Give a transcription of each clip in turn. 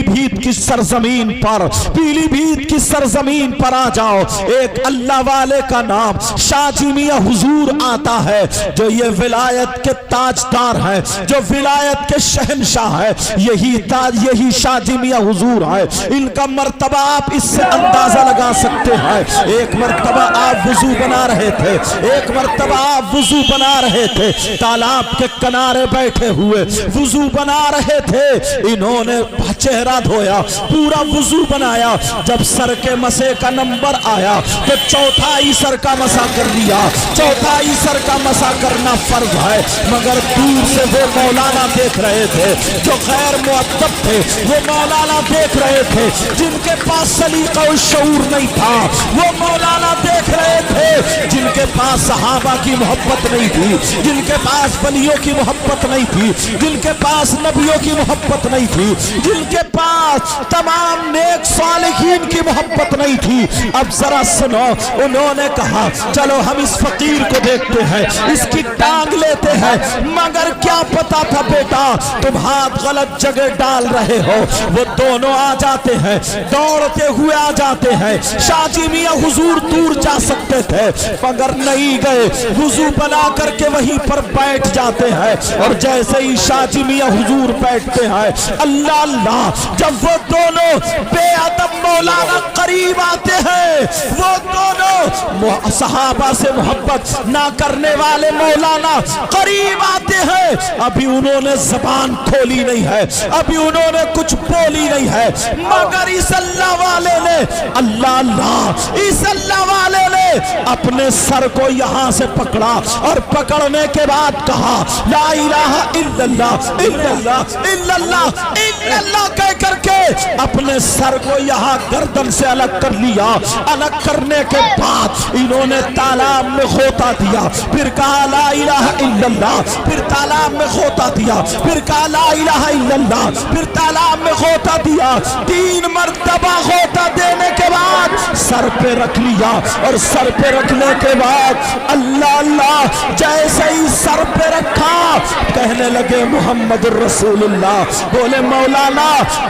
پیلی بھیت کی سرزمین پر، پیلی بھیت کی سرزمین پر آ جاؤ، ایک اللہ والے کا نام شاہ جی میاں حضور آتا ہے، جو یہ ولایت کے تاجدار ہیں، جو ولایت کے شہنشاہ ہے، یہی شاہ جی میاں حضور ہے۔ ان کا مرتبہ آپ اس سے اندازہ لگا سکتے ہیں۔ ایک مرتبہ آپ وضو بنا رہے تھے، ایک مرتبہ آپ وضو بنا رہے تھے، تالاب کے کنارے بیٹھے ہوئے وضو بنا رہے تھے، انہوں نے چہرہ دھویا، پورا وضو بنایا، جب سر کے مسے کا نمبر آیا تو چوتھائی سر کا مسا کر لیا۔ چوتھائی سر کا مسا کرنا فرض ہے، مگر دور سے وہ مولانا دیکھ رہے تھے جو غیر مؤدب تھے، وہ مولانا دیکھ رہے تھے جن کے پاس سلیقہ و شعور نہیں تھا، وہ مولانا دیکھ رہے تھے جن کے پاس صحابہ کی محبت نہیں تھی، جن کے پاس ولیوں کی محبت نہیں تھی، جن کے پاس نبیوں کی محبت نہیں تھی، جن کے پاس تمام نیک صالحین کی محبت نہیں تھی۔ اب ذرا سنو، انہوں نے کہا چلو ہم اس فقیر کو دیکھتے ہیں، اس کی ٹانگ لیتے ہیں، مگر کیا پتا تھا بیٹا تم ہاتھ غلط جگہ ڈال رہے ہو۔ وہ دونوں آ جاتے ہیں، دوڑتے ہوئے آ جاتے ہیں۔ شاہ جی میاں حضور دور جا سکتے تھے مگر نہیں گئے، وضو بنا کر کے وہیں پر بیٹھ جاتے ہیں، اور جیسے ہی شاہ جی میاں حضور بیٹھتے ہیں، اللہ اللہ، جب وہ دونوں بے ادب مولانا قریب آتے ہیں، وہ دونوں صحابہ سے محبت نہ کرنے والے مولانا قریب آتے ہیں، ابھی انہوں نے زبان کھولی نہیں ہے، ابھی انہوں نے کچھ بولی نہیں ہے، مگر اس اللہ والے نے، اللہ اللہ، اس اللہ والے نے اپنے سر کو یہاں سے پکڑا، اور پکڑنے کے بعد کہا لا الہ الا اللہ الا اللہ الا اللہ الا اللہ کہہ کر کے اپنے سر کو یہاں گردن سے الگ کر لیا۔ الگ کرنے کے بعد انہوں نے تالاب میں غوطہ دیا، پھر کہا لا الہ الا اللہ، پھر تالاب میں غوطہ دیا، پھر کہا لا الہ الا اللہ، پھر تالاب میں غوطہ دیا، 3 مرتبہ غوطہ دینے کے بعد سر پہ رکھ لیا، اور سر پہ رکھنے کے بعد اللہ اللہ جیسے ہی سر پہ رکھا کہنے لگے محمد الرسول اللہ۔ بولے مولانا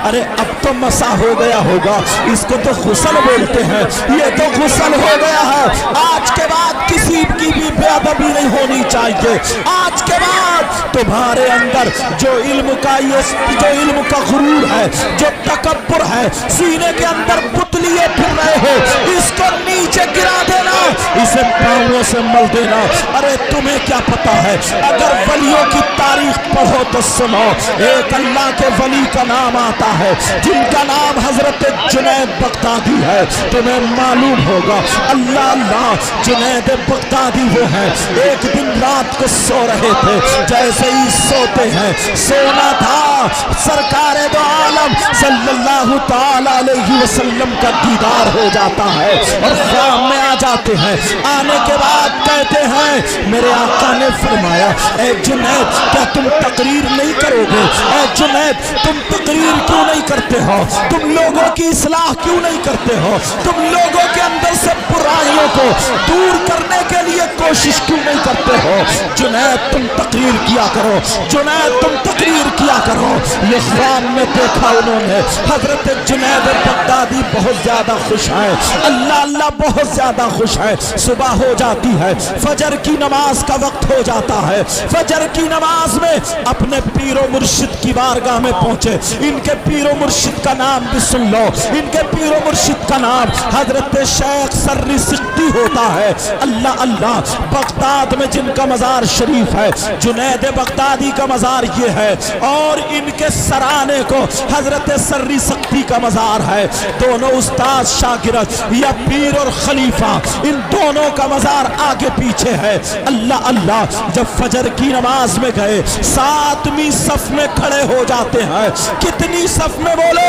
ارے اب تو مسا ہو گیا ہوگا، اس کو تو غسل بولتے ہیں، یہ تو غسل ہو گیا ہے، آج کے بعد کسی کی بھی بے ادبی نہیں ہونی چاہیے، آج کے بعد تمہارے اندر جو علم کا غرور ہے، جو تکبر ہے، سینے کے اندر پتلیے پھر رہے ہو، اس کو نیچے گرا دینا، اسے پاؤں سے مل دینا۔ ارے تمہیں کیا پتا ہے، اگر ولیوں کی تاریخ پڑھو تو سنو، ایک اللہ کے ولی کا نام آتا ہے جن کا نام حضرت جنید بغدادی ہے، تمہیں معلوم ہوگا اللہ اللہ جنید بغدادی وہ ہیں، ایک دن رات کو سو رہے تھے، جیسے ہی سوتے ہیں، سونا تھا، سرکار دو عالم صلی اللہ تعالی علیہ وسلم کا دیدار ہو جاتا ہے، اور خواب میں آ جاتے ہیں، آنے کے بعد کہتے ہیں میرے آقا نے فرمایا اے جنید کیا تم تقریر نہیں کرو گے؟ اے جنید تم تقریر کیوں نہیں کرتے ہو؟ تم لوگوں کی اصلاح کیوں نہیں کرتے ہو؟ تم لوگوں کے اندر سے برائیوں کو دور کرنے کے لیے کوشش کیوں نہیں کرتے ہو؟ جنید تم تقریر کیا کرو، جنید تم تقریر کیا کرو۔ یہ خواب میں دیکھا انہوں نے، حضرت جنید بغدادی بہت زیادہ خوش ہیں، اللہ اللہ بہت زیادہ خوش ہیں۔ صبح ہو جاتی ہے، فجر کی نماز کا وقت ہو جاتا ہے، فجر کی نماز میں اپنے پیر و مرشد کی بارگاہ میں پہنچے۔ ان کے پیر و مرشد کا نام بھی سن لو، ان کے پیر و مرشد کا نام حضرت شیخ سری سقطی ہوتا ہے۔ اللہ اللہ، بغداد میں جن کا مزار شریف ہے جنید بغدادی کا مزار یہ ہے، اور ان کے سرانے کو حضرت سری سقطی کا مزار ہے۔ دونوں استاد شاگرد یا پیر اور خلیفہ، ان دونوں کا مزار آگے پیچھے ہے۔ اللہ اللہ، جب فجر کی نماز میں گئے 7ویں صف میں کھڑے ہو جاتے ہیں۔ کتنی صف میں بولو؟